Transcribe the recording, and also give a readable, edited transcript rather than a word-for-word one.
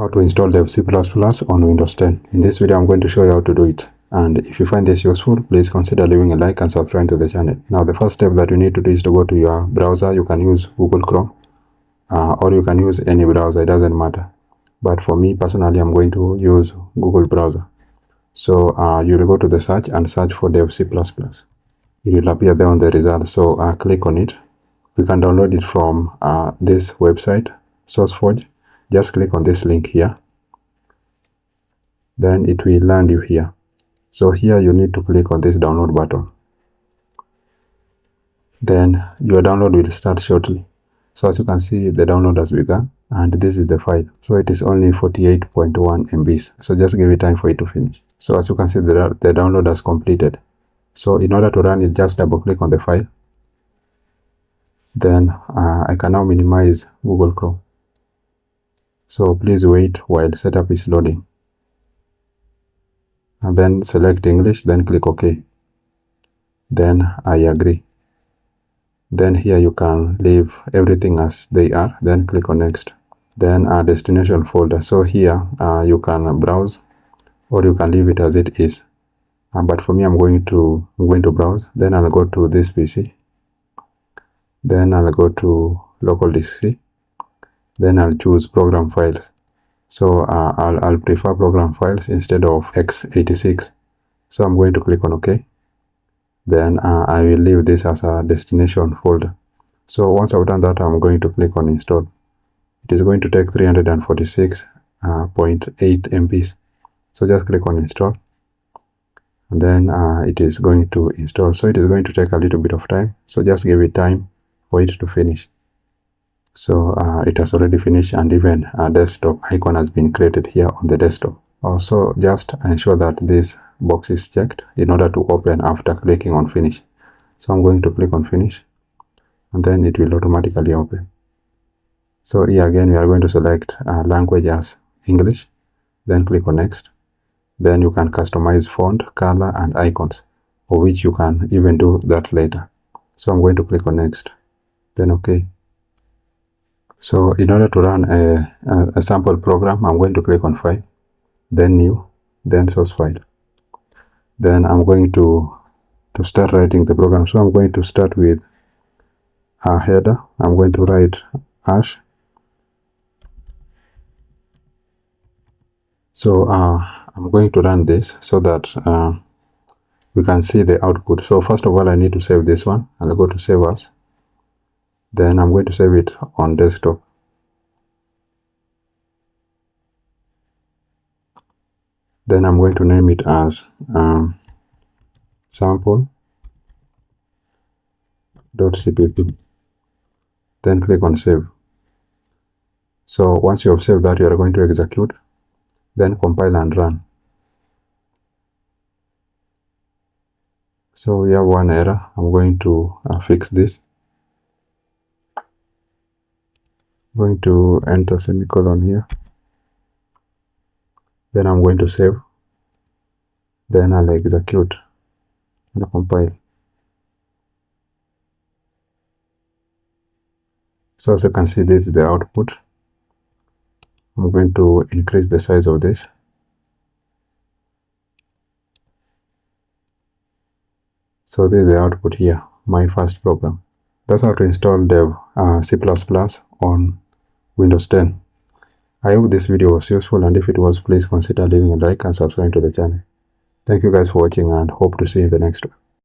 How to install dev C++ on Windows 10. In this video I'm going to show you how to do it, and if you find this useful, please consider leaving a like and subscribe to the channel. Now the first step that you need to do is to go to your browser. You can use Google Chrome or you can use any browser, it doesn't matter, but for me personally I'm going to use Google browser. So you will go to the search and search for dev C++. It will appear there on the result, so click on it. You can download it from this website, SourceForge. Just click on this link here, then it will land you here. So here you need to click on this download button, then your download will start shortly. So as you can see, the download has begun and this is the file. So it is only 48.1 MBs, so just give it time for it to finish. So as you can see, the download has completed. So in order to run it, just double click on the file. Then I can now minimize Google Chrome. So please wait while setup is loading, and then select English, then click OK. Then I agree. Then here you can leave everything as they are, then click on next. Then destination folder. So here you can browse or you can leave it as it is. But for me I'm going to browse. Then I'll go to this PC. Then I'll go to local disk C. Then I'll choose program files. So I'll prefer program files instead of x86. So I'm going to click on OK. Then I will leave this as a destination folder. So once I've done that, I'm going to click on install. It is going to take 346.8 MBs. So just click on install, and then it is going to install. So it is going to take a little bit of time, so just give it time for it to finish. So it has already finished, and even a desktop icon has been created here on the desktop. Also, just ensure that this box is checked in order to open after clicking on finish. So I'm going to click on finish, and then it will automatically open. So here again we are going to select language as English, then click on next. Then you can customize font, color and icons, for which you can even do that later. So I'm going to click on next, then OK. So in order to run a sample program, I'm going to click on file, then new, then source file. Then I'm going to start writing the program. So I'm going to start with a header. I'm going to write hash. So I'm going to run this so that we can see the output. So first of all, I need to save this one. I'll go to save as. Then I'm going to save it on desktop. Then I'm going to name it as sample.cpp. Then click on save. So once you have saved that, you are going to execute, then compile and run. So we have one error. I'm going to fix this. I'm going to enter semicolon here. Then I'm going to save. Then I'll execute and compile. So as you can see, this is the output. I'm going to increase the size of this. So this is the output here, my first program. That's how to install dev C++ on Windows 10. I hope this video was useful, and if it was, please consider leaving a like and subscribe to the channel. Thank you guys for watching, and hope to see you in the next one.